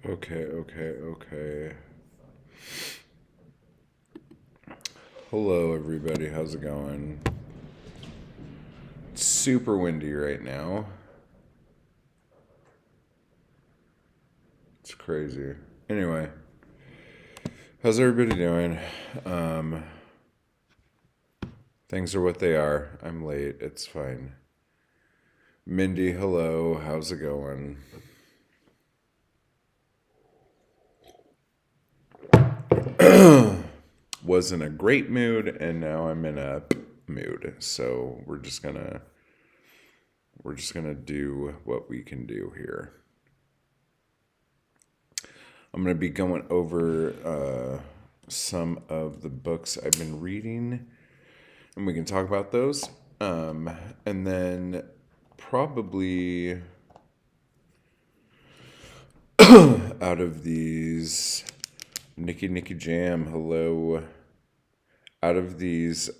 Okay. Hello, everybody. How's it going? It's super windy right now. It's crazy. Anyway, how's everybody doing? Um, things are what they are. I'm late. It's fine. Mindy, hello. How's it going? Was in a great mood, and now I'm in a mood. So we're just gonna do what we can do here. I'm going to be going over some of the books I've been reading, and we can talk about those. And then probably out of these, Nikki Jam, hello. Out of these,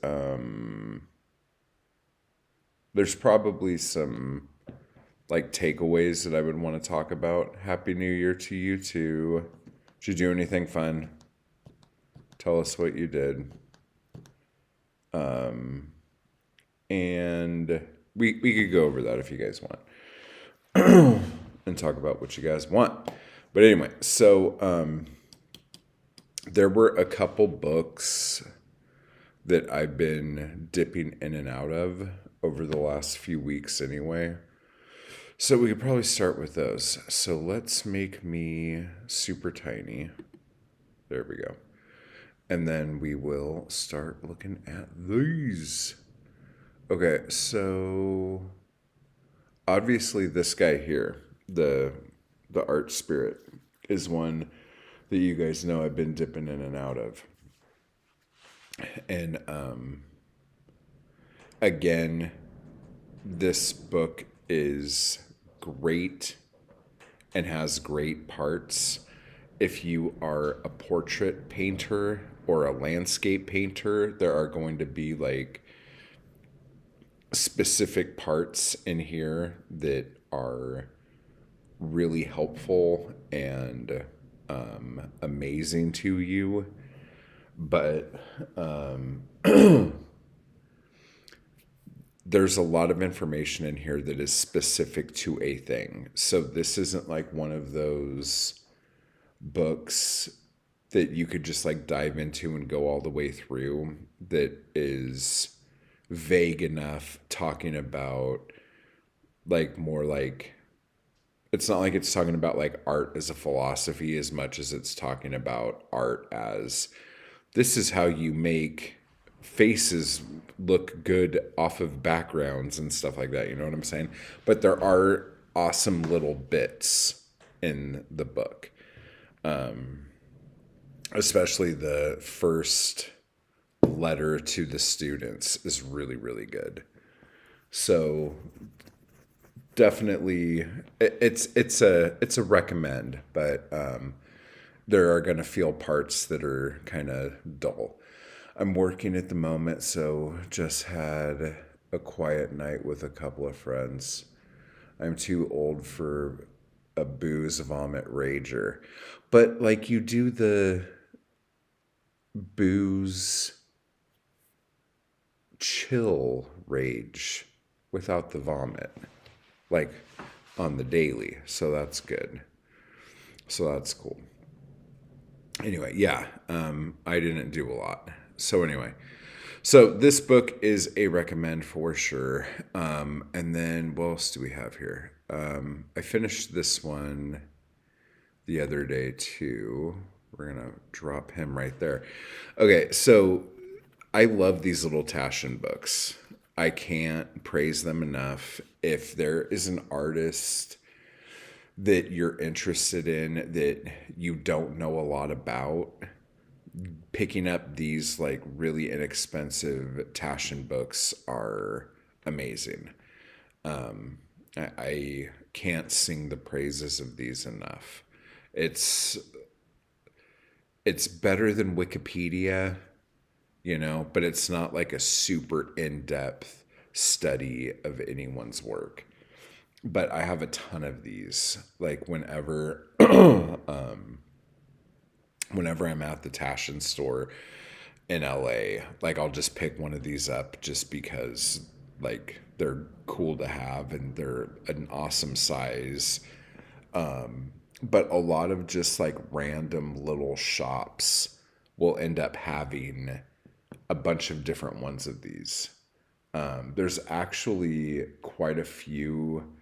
there's probably some like takeaways that I would want to talk about. Happy New Year to you too. Did you do anything fun? Tell us what you did. And we could go over that if you guys want and talk about what you guys want. But anyway, so there were a couple books that I've been dipping in and out of over the last few weeks anyway. So we could probably start with those. So let's make me super tiny. There we go. And then we will start looking at these. Okay, so obviously this guy here, the art spirit, is one that you guys know I've been dipping in and out of. And again, this book is great and has great parts. If you are a portrait painter or a landscape painter, there are going to be like specific parts in here that are really helpful and amazing to you. But there's a lot of information in here that is specific to a thing. So this isn't like one of those books that you could just like dive into and go all the way through that is vague enough talking about like more like it's not like it's talking about like art as a philosophy as much as it's talking about art as this is how you make faces look good off of backgrounds and stuff like that. You know what I'm saying? But there are awesome little bits in the book, especially the first letter to the students is really, really good. So definitely, it's a recommend, but there are going to feel parts that are kind of dull. I'm working at the moment, so just had a quiet night with a couple of friends. I'm too old for a booze vomit rager. But like you do the booze chill rage without the vomit, like on the daily. So that's good. So that's cool. Anyway, yeah, I didn't do a lot. So anyway, so this book is a recommend for sure. And then what else do we have here? I finished this one the other day too. We're gonna drop him right there. Okay, so I love these little Taschen books. I can't praise them enough. If there is an artist that you're interested in that you don't know a lot about, picking up these like really inexpensive Taschen books are amazing. I can't sing the praises of these enough. It's it's better than Wikipedia, but it's not like a super in-depth study of anyone's work. but I have a ton of these. Like whenever I'm at the Tashin store in LA, like I'll just pick one of these up just because like they're cool to have and they're an awesome size. But a lot of just like random little shops will end up having a bunch of different ones of these. There's actually quite a few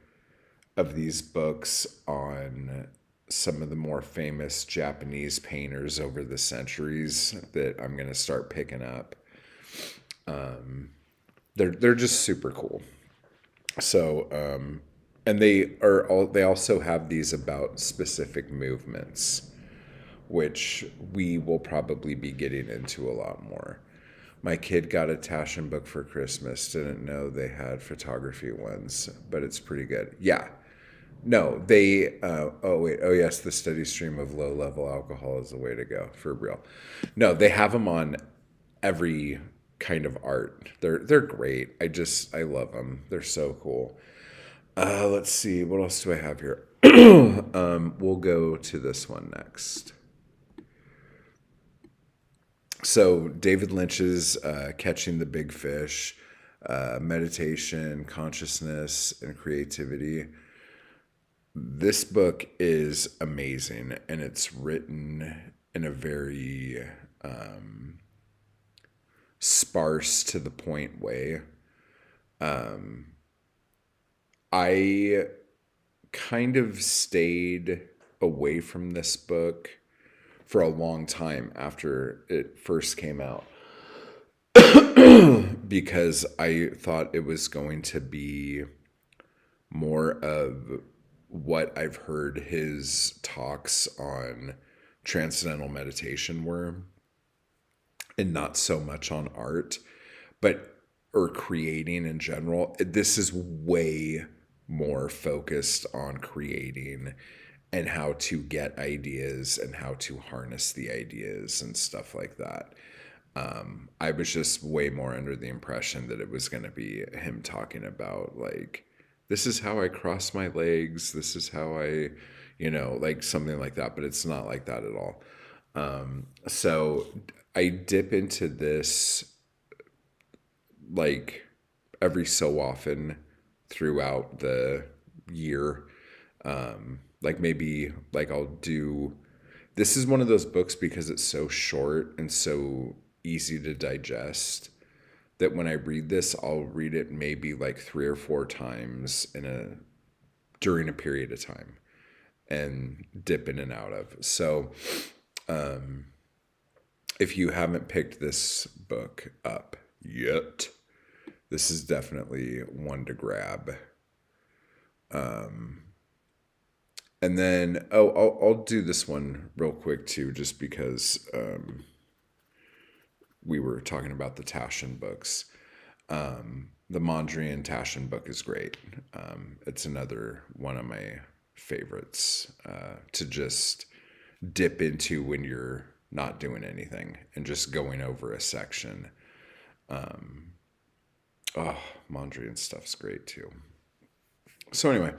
of these books on some of the more famous Japanese painters over the centuries that I'm going to start picking up. They're just super cool. So, and they also have these about specific movements, which we will probably be getting into a lot more. My kid got a Taschen book for Christmas. Didn't know they had photography ones, but it's pretty good. Yeah. No, they. Oh wait. Oh yes, the steady stream of low-level alcohol is the way to go for real. No, they have them on every kind of art. They're great. I love them. They're so cool. Let's see. What else do I have here? We'll go to this one next. So David Lynch's Catching the Big Fish, meditation, consciousness, and creativity. This book is amazing, and it's written in a very sparse, to the point way. I kind of stayed away from this book for a long time after it first came out because I thought it was going to be more of what I've heard his talks on transcendental meditation were, and not so much on art, but or creating in general. This is way more focused on creating and how to get ideas and how to harness the ideas and stuff like that. I was just way more under the impression that it was going to be him talking about like, this is how I cross my legs. This is how I, like something like that. But it's not like that at all. So I dip into this like every so often throughout the year. Like maybe like I'll do. This is one of those books because it's so short and so easy to digest that when I read this, I'll read it maybe like 3 or 4 times during a period of time and dip in and out of. So, if you haven't picked this book up yet, this is definitely one to grab. And then, I'll do this one real quick too, just because we were talking about the Taschen books. The Mondrian Taschen book is great. It's another one of my favorites to just dip into when you're not doing anything and just going over a section. Mondrian stuff's great too. So anyway,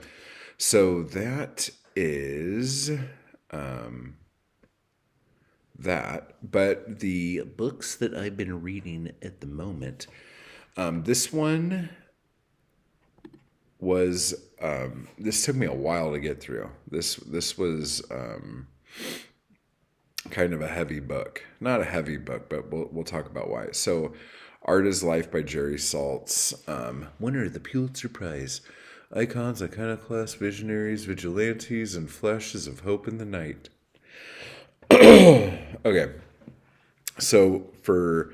so that is that. But the books that I've been reading at the moment, this one was this took me a while to get through. This was kind of a heavy book. Not a heavy book, but we'll talk about why. So, Art is Life by Jerry Saltz, winner of the Pulitzer Prize. Icons, iconoclasts, visionaries, vigilantes, and flashes of hope in the night. Okay, so for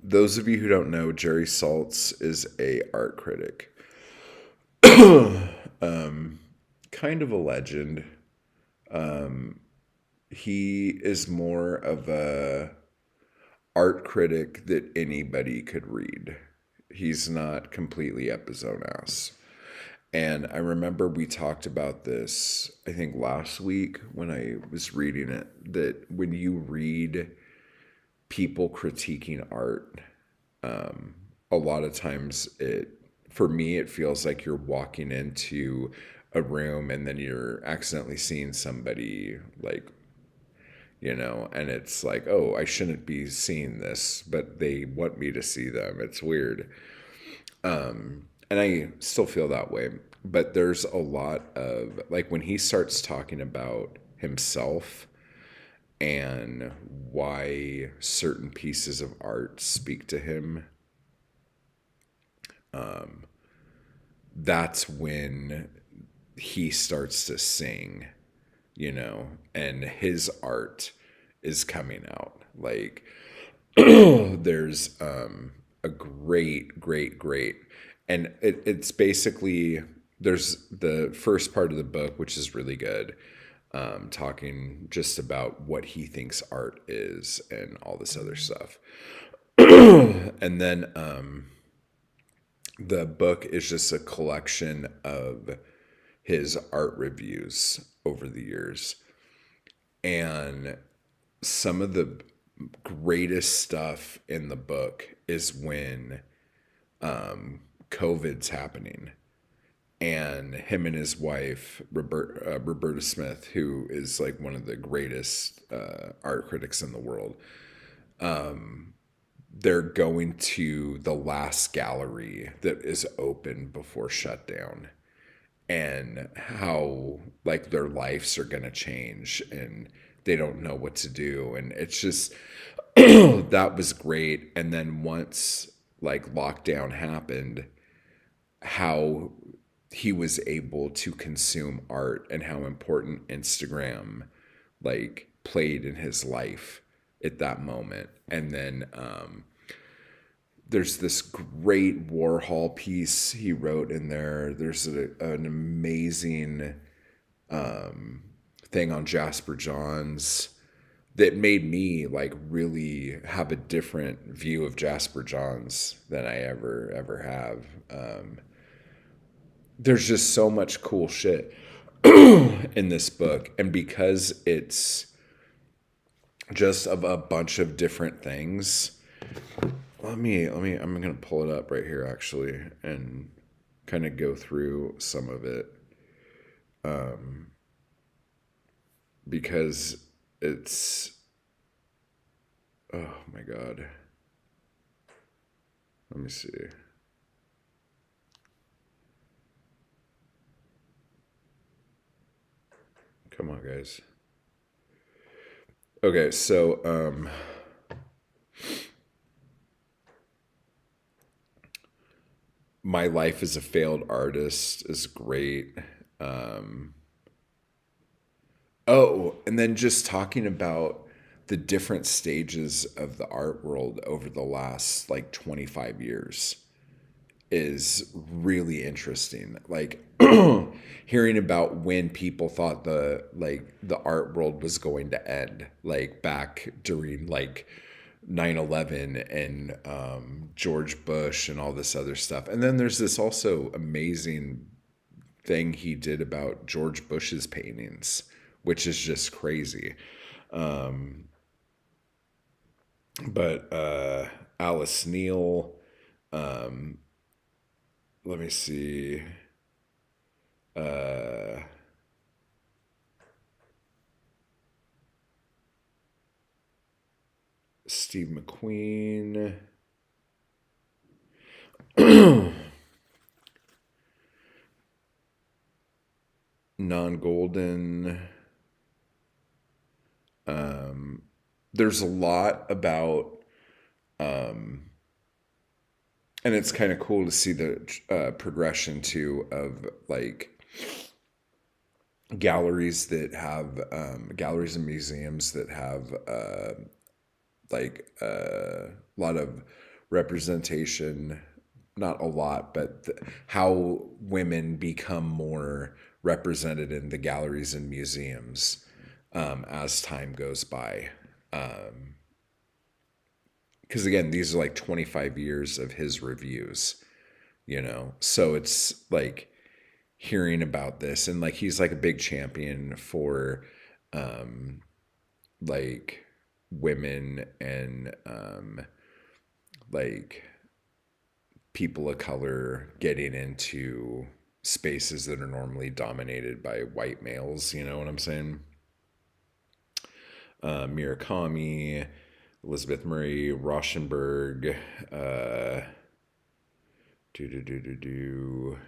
those of you who don't know, Jerry Saltz is a art critic. Kind of a legend. He is more of a art critic that anybody could read. He's not completely up his own ass. And I remember we talked about this, I think last week when I was reading it, that when you read people critiquing art, a lot of times it for me, it feels like you're walking into a room and then you're accidentally seeing somebody, like, and it's like, oh, I shouldn't be seeing this, but they want me to see them. It's weird. And I still feel that way. But there's a lot of, like, when he starts talking about himself and why certain pieces of art speak to him, that's when he starts to sing, and his art is coming out. Like, there's a great, and it's basically, there's the first part of the book, which is really good, talking just about what he thinks art is and all this other stuff. And then the book is just a collection of his art reviews over the years. And some of the greatest stuff in the book is when COVID's happening. And him and his wife, Roberta Smith, who is like one of the greatest art critics in the world, they're going to the last gallery that is open before shutdown, and how, like, their lives are going to change and they don't know what to do. And it's just, that was great. And then once, like, lockdown happened, how he was able to consume art and how important Instagram, like, played in his life at that moment. And then there's this great Warhol piece he wrote in there. There's an amazing thing on Jasper Johns that made me, like, really have a different view of Jasper Johns than I ever have. There's just so much cool shit in this book, and because it's just of a bunch of different things. I'm gonna pull it up right here actually and kind of go through some of it, because it's, oh my god. Let me see. Come on, guys. Okay, so My Life as a Failed Artist is great. Oh, and then just talking about the different stages of the art world over the last, like, 25 years is really interesting. Like, hearing about when people thought the art world was going to end, like back during, like, 9/11 and George Bush and all this other stuff. And then there's this also amazing thing he did about George Bush's paintings, which is just crazy. But Alice Neal, let me see. Uh, Steve McQueen. Non Golden. There's a lot about, and it's kind of cool to see the progression too of, like, galleries and museums that have like a lot of representation, not a lot, but how women become more represented in the galleries and museums as time goes by. Because again, these are like 25 years of his reviews, so it's like hearing about this, and, like, he's like a big champion for like women and like people of color getting into spaces that are normally dominated by white males. You know what I'm saying? Murakami, Elizabeth Murray, Rauschenberg, uh, do do do do do.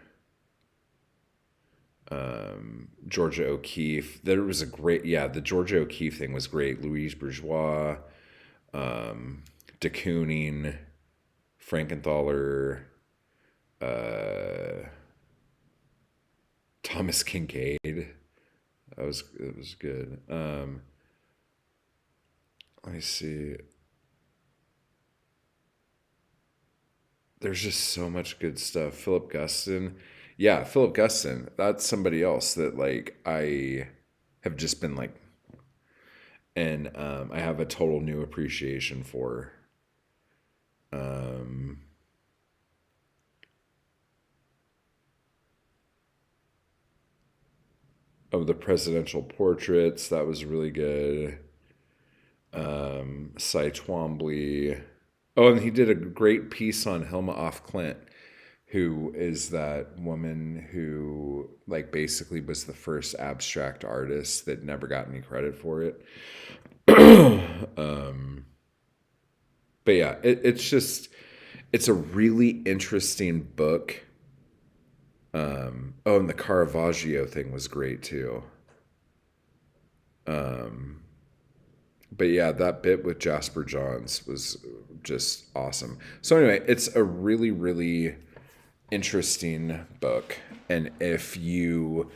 Georgia O'Keeffe. There was a great, yeah, the Georgia O'Keeffe thing was great. Louise Bourgeois, de Kooning, Frankenthaler, uh, Thomas Kincaid. It was good. Let me see. There's just so much good stuff. Philip Guston. Yeah, Philip Guston. That's somebody else that like I have just been like, and I have a total new appreciation for. Um, of the presidential portraits, that was really good. Cy Twombly. Oh, and he did a great piece on Hilma af Klint, who is that woman who like basically was the first abstract artist that never got any credit for it. um, but yeah, it's just it's a really interesting book. Oh, and the Caravaggio thing was great too. Um, but yeah, that bit with Jasper Johns was just awesome. So anyway, it's a really, really interesting book, and if you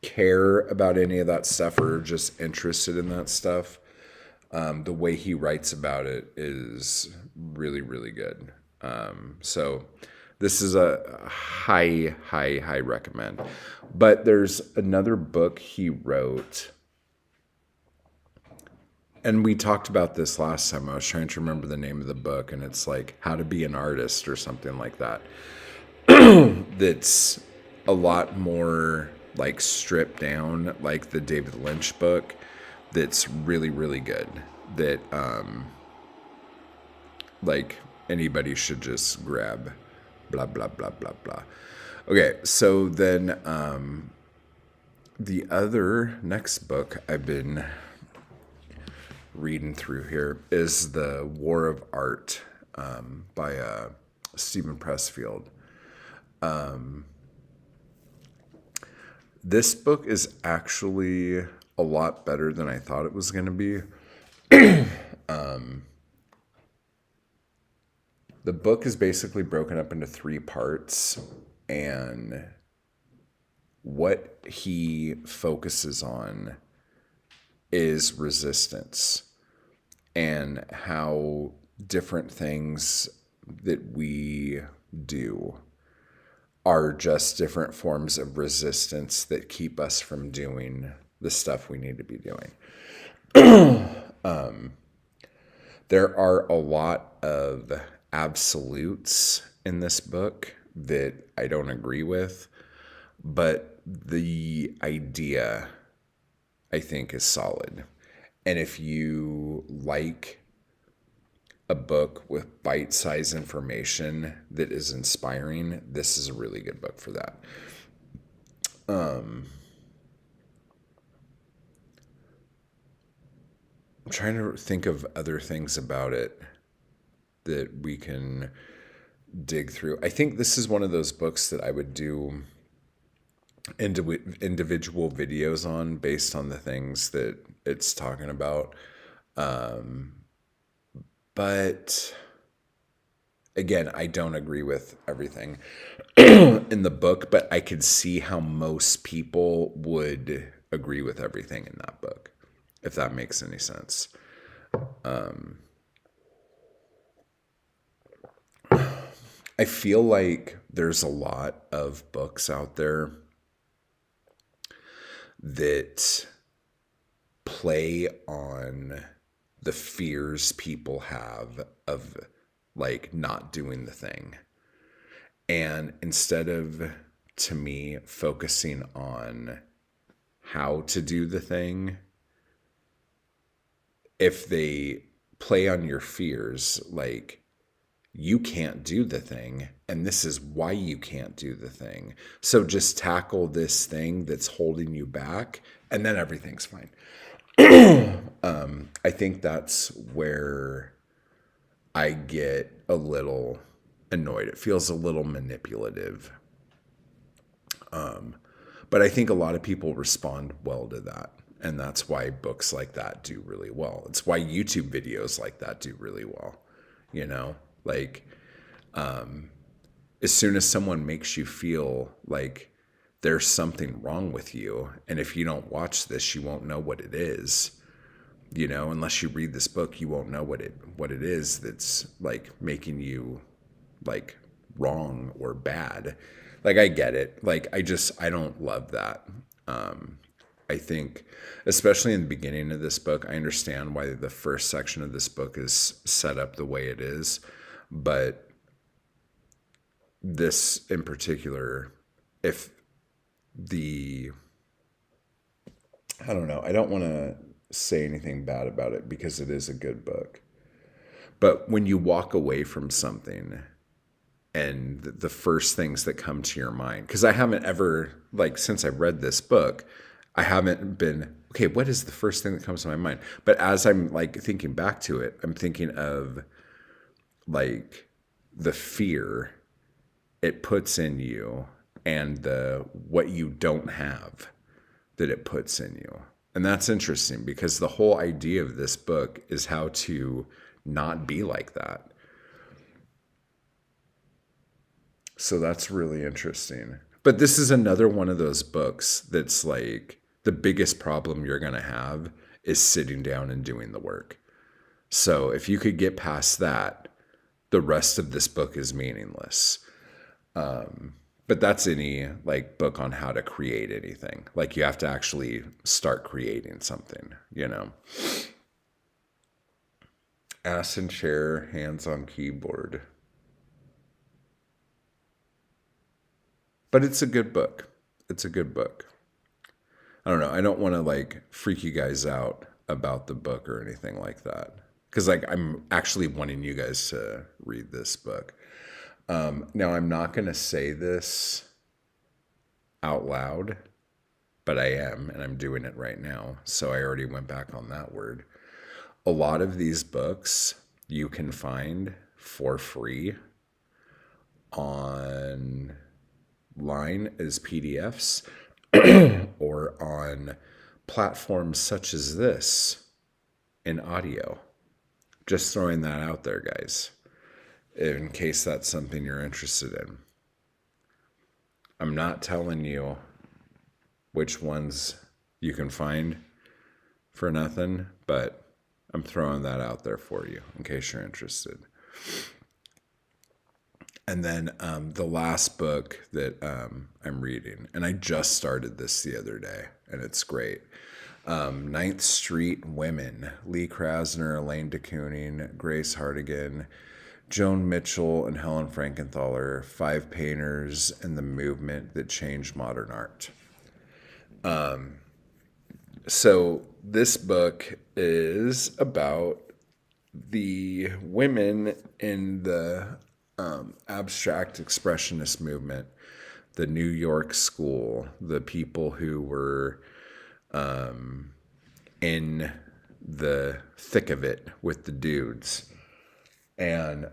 care about any of that stuff or just interested in that stuff, the way he writes about it is really, really good. So this is a high, high, high recommend. But there's another book he wrote, and we talked about this last time. I was trying to remember the name of the book, and it's like How to Be an Artist or something like that. That's a lot more like stripped down, like the David Lynch book. That's really, really good. That like anybody should just grab. Blah blah blah blah blah. Okay, so then the other next book I've been reading through here is The War of Art by Stephen Pressfield. This book is actually a lot better than I thought it was going to be. The book is basically broken up into three parts, and what he focuses on is resistance and how different things that we do are just different forms of resistance that keep us from doing the stuff we need to be doing. There are a lot of absolutes in this book that I don't agree with, but the idea, I think, is solid. And if you like a book with bite-sized information that is inspiring, this is a really good book for that. I'm trying to think of other things about it that we can dig through. I think this is one of those books that I would do individual videos on based on the things that it's talking about. But again, I don't agree with everything in the book, but I could see how most people would agree with everything in that book, if that makes any sense. I feel like there's a lot of books out there that play on the fears people have of like not doing the thing. And instead of, to me, focusing on how to do the thing, if they play on your fears, like you can't do the thing, and this is why you can't do the thing. So just tackle this thing that's holding you back, and then everything's fine. I think that's where I get a little annoyed. It feels a little manipulative. But I think a lot of people respond well to that. And that's why books like that do really well. It's why YouTube videos like that do really well. You know, like as soon as someone makes you feel like there's something wrong with you, and if you don't watch this, you won't know what it is. You know, unless you read this book, you won't know what it is that's like making you like wrong or bad. Like I get it. Like I don't love that. I think, especially in the beginning of this book, I understand why the first section of this book is set up the way it is, but this in particular, if the, I don't know, I don't want to say anything bad about it because it is a good book. But when you walk away from something and the first things that come to your mind, because I haven't ever, like, since I read this book, I haven't been, okay, what is the first thing that comes to my mind? But as I'm like thinking back to it, I'm thinking of like the fear it puts in you and the what you don't have that it puts in you. And that's interesting because the whole idea of this book is how to not be like that. So that's really interesting. But this is another one of those books that's like the biggest problem you're going to have is sitting down and doing the work. So if you could get past that, the rest of this book is meaningless. But that's any like book on how to create anything. Like you have to actually start creating something, you know. Ass in chair, hands on keyboard. But it's a good book. It's a good book. I don't know. I don't want to like freak you guys out about the book or anything like that. Because like I'm actually wanting you guys to read this book. Now I'm not going to say this out loud, but I am, and I'm doing it right now. So I already went back on that word. A lot of these books you can find for free online as PDFs or on platforms such as this in audio. Just throwing that out there, guys, in case that's something you're interested in. I'm not telling you which ones you can find for nothing, but I'm throwing that out there for you in case you're interested. And then the last book that I'm reading, and I just started this the other day, and it's great. Ninth Street Women, Lee Krasner, Elaine de Kooning, Grace Hartigan, Joan Mitchell, and Helen Frankenthaler, 5 painters and the movement that changed modern art. So this book is about the women in the abstract expressionist movement, the New York school, the people who were in the thick of it with the dudes. And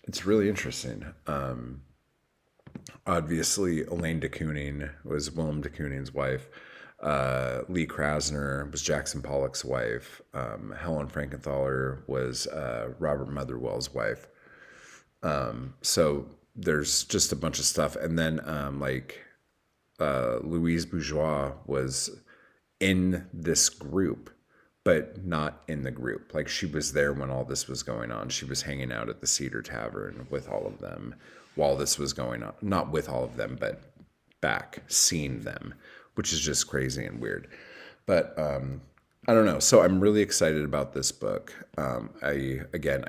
it's really interesting. Obviously, Elaine de Kooning was Willem de Kooning's wife. Lee Krasner was Jackson Pollock's wife. Helen Frankenthaler was Robert Motherwell's wife. So there's just a bunch of stuff. And then Louise Bourgeois was in this group, but not in the group. Like she was there when all this was going on. She was hanging out at the Cedar Tavern with all of them while this was going on. Not with all of them, but back, seeing them, which is just crazy and weird. But I don't know. So I'm really excited about this book. I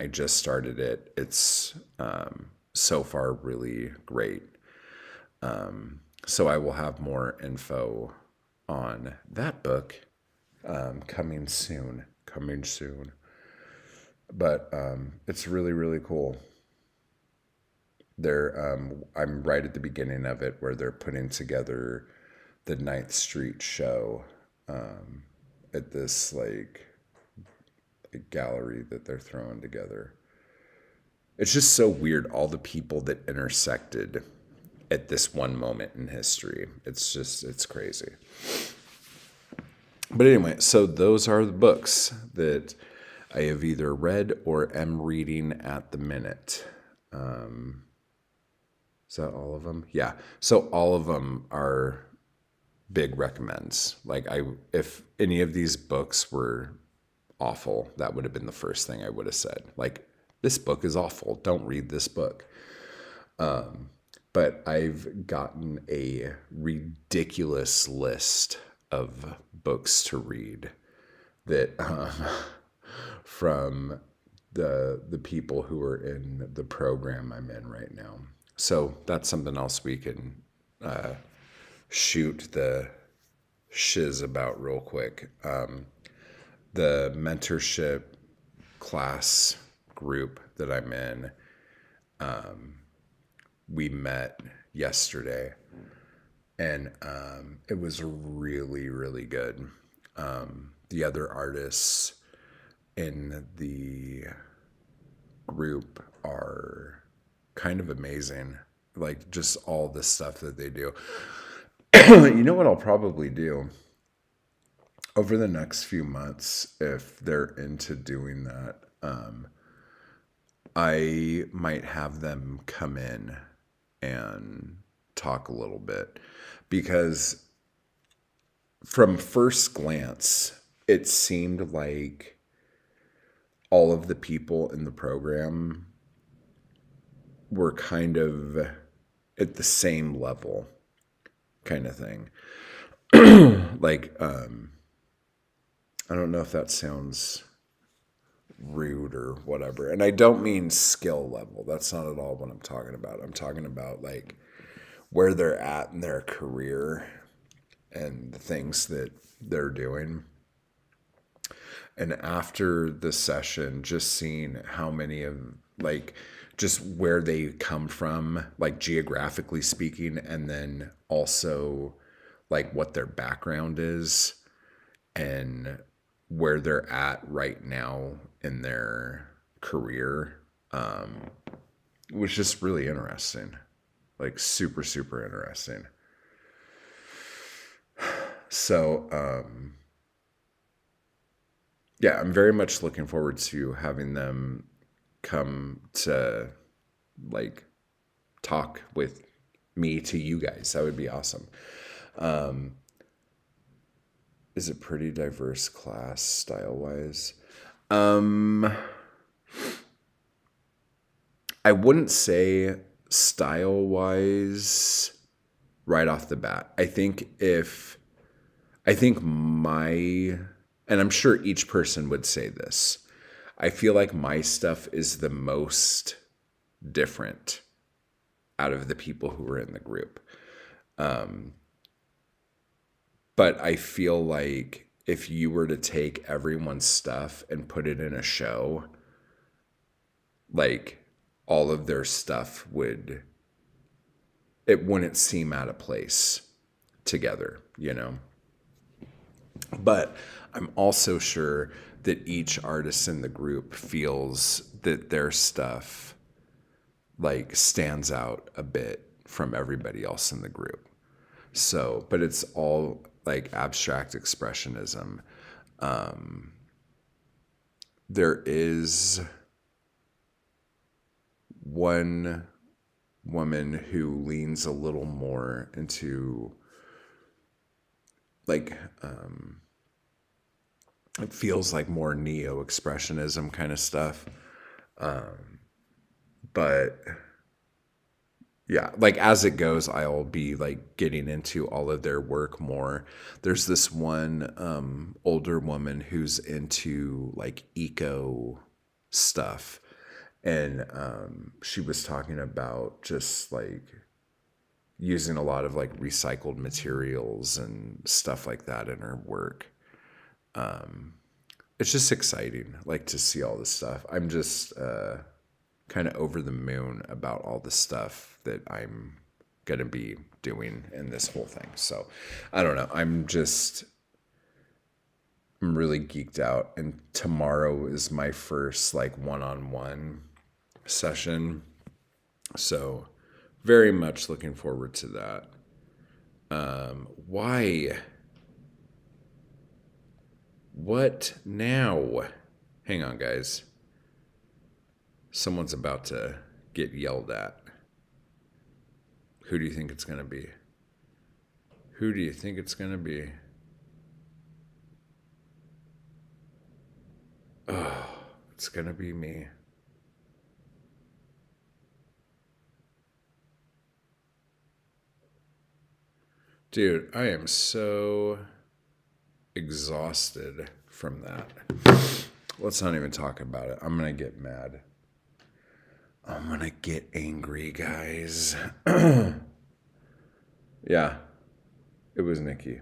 just started it. It's so far really great. So I will have more info on that book coming soon. But it's really, really cool. I'm right at the beginning of it where they're putting together the Ninth Street show at this like a gallery that they're throwing together. It's just so weird, all the people that intersected at this one moment in history. It's crazy. But anyway, so those are the books that I have either read or am reading at the minute. Is that all of them? Yeah. So all of them are big recommends. Like if any of these books were awful, that would have been the first thing I would have said. Like, this book is awful. Don't read this book. But I've gotten a ridiculous list of books to read that from the people who are in the program I'm in right now. So that's something else we can shoot the shiz about real quick. The mentorship class group that I'm in, we met yesterday, and it was really, really good. The other artists in the group are kind of amazing. Like, just all the stuff that they do. You know what I'll probably do over the next few months, if they're into doing that, I might have them come in and talk a little bit, because from first glance, it seemed like all of the people in the program were kind of at the same level, kind of thing. Like, I don't know if that sounds rude or whatever. And I don't mean skill level. That's not at all what I'm talking about. I'm talking about like where they're at in their career and the things that they're doing. And after the session, just seeing how many of, like, just where they come from, like geographically speaking, and then also like what their background is and where they're at right now in their career, was just really interesting. Like, super, super interesting. So, yeah, I'm very much looking forward to having them come to like talk with me to you guys. That would be awesome. Is a pretty diverse class style wise. I wouldn't say style wise right off the bat. I think my, and I'm sure each person would say this, I feel like my stuff is the most different out of the people who are in the group. But I feel like if you were to take everyone's stuff and put it in a show, like, all of their stuff it wouldn't seem out of place together, you know? But I'm also sure that each artist in the group feels that their stuff like stands out a bit from everybody else in the group. So, but it's all like abstract expressionism. There is one woman who leans a little more into like, it feels like more neo-expressionism kind of stuff. But yeah, like as it goes, I'll be like getting into all of their work more. There's this one older woman who's into like eco stuff. And she was talking about just like using a lot of like recycled materials and stuff like that in her work. it's just exciting, like, to see all this stuff. I'm just kind of over the moon about all the stuff that I'm going to be doing in this whole thing. So I don't know. I'm really geeked out. And tomorrow is my first like one-on-one session. So very much looking forward to that. Why? What now? Hang on, guys. Someone's about to get yelled at. Who do you think it's going to be? Who do you think it's going to be? Oh, it's going to be me. Dude, I am so exhausted from that. Let's not even talk about it. I'm going to get mad. I'm going to get angry, guys. Yeah, it was Nikki.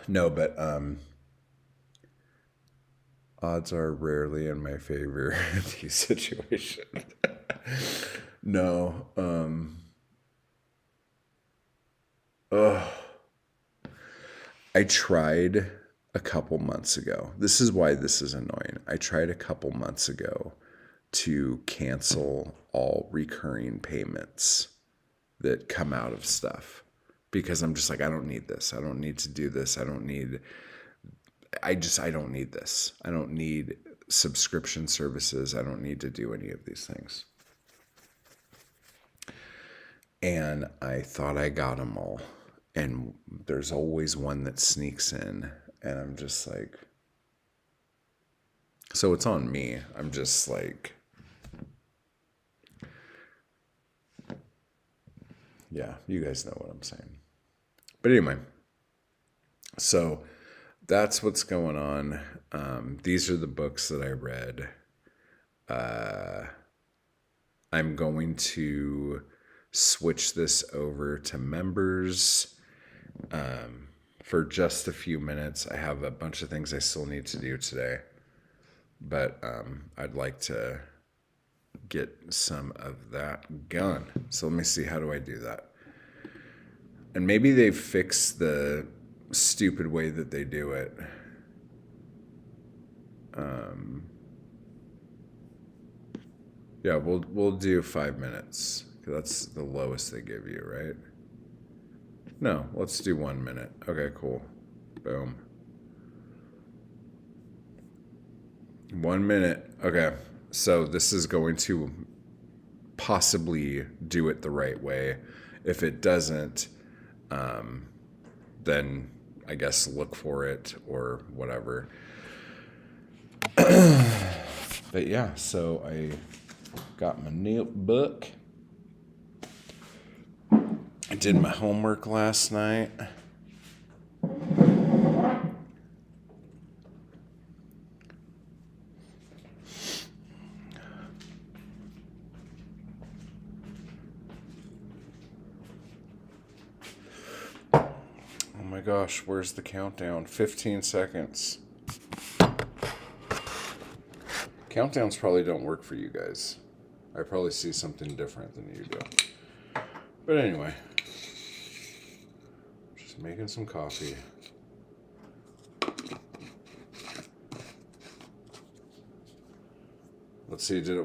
No, but odds are rarely in my favor in these situations. No. I tried a couple months ago. This is why this is annoying. I tried a couple months ago to cancel all recurring payments that come out of stuff because I'm just like, I don't need this. I don't need to do this. I don't need this. I don't need subscription services. I don't need to do any of these things. And I thought I got them all. And there's always one that sneaks in. And I'm just like, so it's on me. I'm just like, yeah, you guys know what I'm saying. But anyway, so that's what's going on. These are the books that I read. I'm going to switch this over to members for just a few minutes. I have a bunch of things I still need to do today, but I'd like to get some of that gone. So let me see, how do I do that? And maybe they've fixed the stupid way that they do it. Yeah, we'll do 5 minutes. That's the lowest they give you, right? No, let's do 1 minute. Okay, cool. Boom. 1 minute. Okay, so this is going to possibly do it the right way. If it doesn't, then I guess look for it or whatever. But yeah, so I got my notebook. I did my homework last night. Oh my gosh, where's the countdown? 15 seconds. Countdowns probably don't work for you guys. I probably see something different than you do. But anyway, just making some coffee. Let's see, did it work?